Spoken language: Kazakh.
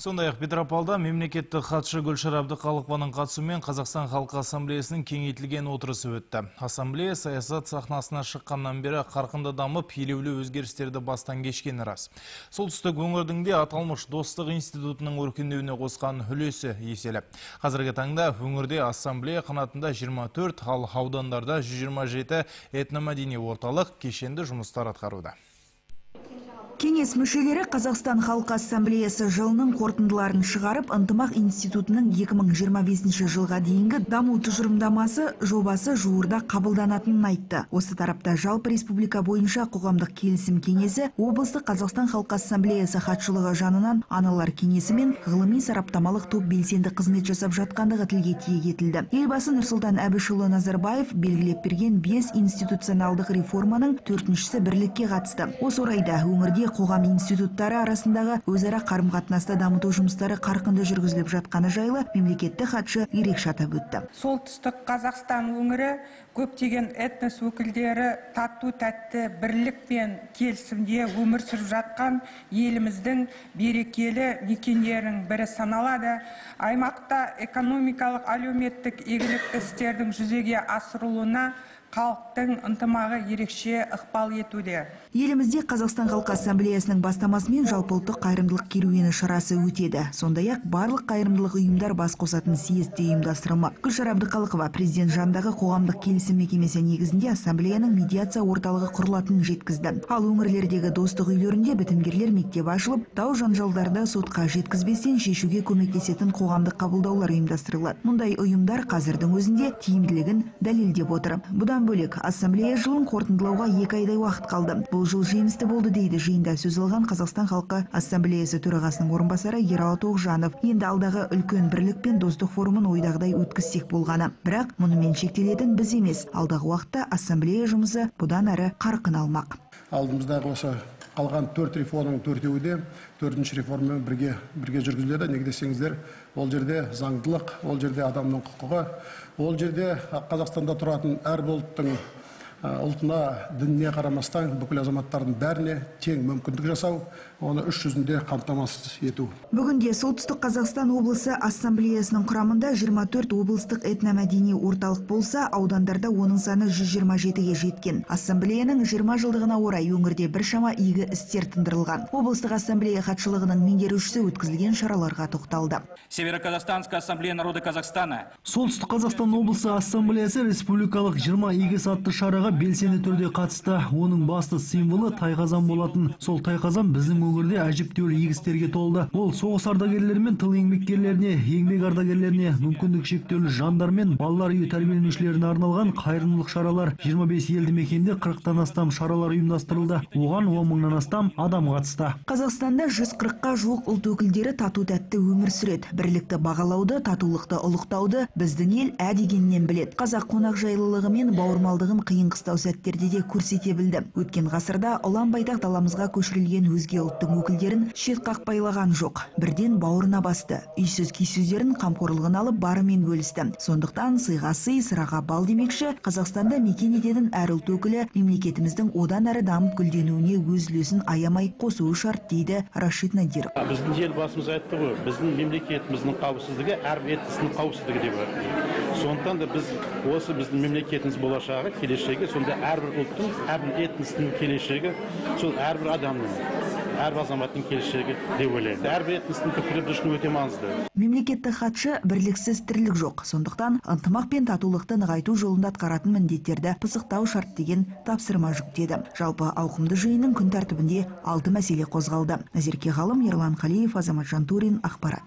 Сондай-ақ Петропавлда мемлекеттік хатшы Гүлшара Әбдіқалықованың қатысуымен Қазақстан Халқы Ассамблеясының кеңейтілген отырысы өтті. Ассамблея саясат сахнасына шыққаннан бері қарқынды дамып, елеулі өзгерістерді бастан кешкені рас. Солтүстік өңірдің де аталмыш достық институтының өркендеуіне қосқан үлесі еселі. Қазіргі таңда өңірде ассамблея қанатында 24, ал аудандарда 127 этномәдени орталық кешенді жұмыстар атқаруда. Кеңес мүшелері Қазақстан Халқы Ассамблеясы жылының қорытындыларын шығарып, ынтымақ институтының 2025 жылға дейінгі даму тұжырымдамасы жобасы жуырда қабылданатынын айтты. Осы тарапта жалпы республика бойынша қоғамдық келісім кеңесі, облыстық Қазақстан Халқы Ассамблеясы хатшылығы жанынан аналар кеңесі мен ғылыми сараптамалық топ белсенді қызмет жасап жатқандығы тілге тиек етілді. Елбасы Нұрсұлтан Әбішұлы Назарбаев белгілеп берген 5 институционалдық реформаның 4-шісі бірлікке қатысты. Осы орайда өңірде қоғам институттары арасындағы өзара қарым-қатынасты дамыту жұмыстары қарқынды жүргізіліп жатқаны жайлы мемлекеттік хатшы ерекше атап өтті. Солтүстік Қазақстан өңірі көптеген этнос өкілдері тату-тәтті бірлік пен келісімде өмір сүріп жатқан еліміздің берекелі мекендерінің бірі саналады. Аймақта экономикалық, әлеуметтік игілікті істердің жүзеге асырылуына халықтың ынтымағы ерекше ықпал етуде. Елімізде Қазақстан Халқы Ассамблеясының бастамасымен жалпыұлттық қайырымдылық керуені шарасы өтеді. Сондай-ақ барлық қайырымдылық ұйымдар бас қосатын съезде ұйымдастырылмақ. Гүлшара Әбдіқалықова президент жанындағы қоғамдық келісім мекемесі негізінде ассамблеяның медиация орталығы құрылатынын жеткізді. Ал өңірлердегі достық үйлерінде бітімгерлер мектеп ашылып, дау жанжалдарды сотқа жеткізбестен шешуге көмектесетін қоғамдық қабылдаулар ұйымдастырылады. Мұндай ұйымдар қазірдің өзінде тиімділігін дәлелдеп отыр. Бұдан бөлек ассамблея жылын қорытындылауға 2 айдай уақыт қалды. Бұл жыл жемісті болды дейді жиында сөз алған Қазақстан Халқы Ассамблеясы төрағасының орынбасары Ералы Тоғжанов. Енді алдағы үлкен бірлік пен достық форумын ойдағыдай өткізсек болғаны. Бірақ мұнымен шектелетін біз емес. Алдағы уақытта ассамблея жұмысы бұдан әрі қарқын алмақ. Алдымыздағы осы қалған 4 реформаның 4-еуі де 4-ші реформамен бірге жүргізіледі. Неге десеңіздер, ол жерде заңдылық, ол жерде адамның құқығы, ол жерде Қазақстанда тұратын әрбір ұлттың ұлтына, дініне қарамастан бүкіл азаматтардың бәріне тең мүмкіндік жасау, оны іс жүзінде қамтамасыз ету. Бүгінде Солтүстік Қазақстан облысы ассамблеясының құрамында 24 облыстық этномәдени орталық болса, аудандарда оның саны 127-ге жеткен. Ассамблеяның 20 жылдығына орай өңірде біршама игі істер тындырылған. Облыстық ассамблея хатшылығының меңгерушісі өткізілген шараларға тоқталды. Северо-Казахстанская ассамблея народа Казахстана. Солтүстік Қазақстан облысы ассамблеясы республикалық 20 игі атты шараға белсенді түрде қатысты. Оның басты символы тайқазан болатын. Сол тайқазан біздің өңірде әжептәуір егістерге толды. Ол соғыс ардагерлері мен тыл еңбеккерлеріне, еңбек ардагерлеріне, мүмкіндік шектеулі жандар мен балалар үйі тәрбиеленушілеріне арналған қайырымдылық шаралар. 25 елді мекенде 40-тан астам шаралар ұйымдастырылды. Оған 10 мыңнан астам адам қатысты. Қазақстанда 140-қа жуық ұлт өкілдері тату-тәтті өмір сүреді. Бірлікті бағалауды, татулықты ұлықтауды біздің ел ә дегеннен біледі. Қазақ қонақжайлылығы мен бауырмалдығын қиын қыстау сәттерде де көрсете білді. Өткен ғасырда ұлан байтақ даламызға көшірілген өзге ұлттың өкілдерін шет қақпайлаған жоқ. Бірден бауырына басты. Үйсіз күйсіздерін қамқорлығын алып барымен бөлісті. Сондықтан сыйға сый, сыраға бал демекші, Қазақстанда мекен ететін әр ұлт өкілі мемлекетіміздің одан әрі дамып гүлденуіне өз үлесін аямай қосуы шарт дейді Рашид Надиров. Біздің елбасымыз айтты ғой, біздің мемлекетіміздің қауіпсіздігі әрбір этностың қауіпсіздігі деп бар. Сондықтан да біз осы біздің мемлекетіміз болашағы, келешегі, сонда әрбір ұлттың, әрбір этностың келешегі, сол әрбір адамның, әрбір азаматтың келешегі деп ойлаймын. Әрбір этностың пікірі біз үшін өте маңызды. Мемлекеттік хатшы бірліксіз тірлік жоқ. Сондықтан ынтымақ пен татулықты нығайту жолында атқаратын міндеттерді пысықтау шарт деген тапсырма жүктеді. Жалпы ауқымды жиынның күн тәртібінде 6 мәселе қозғалды. Назерке Ғалым, Ерлан Қалиев, Азамат Жантурин, ақпарат.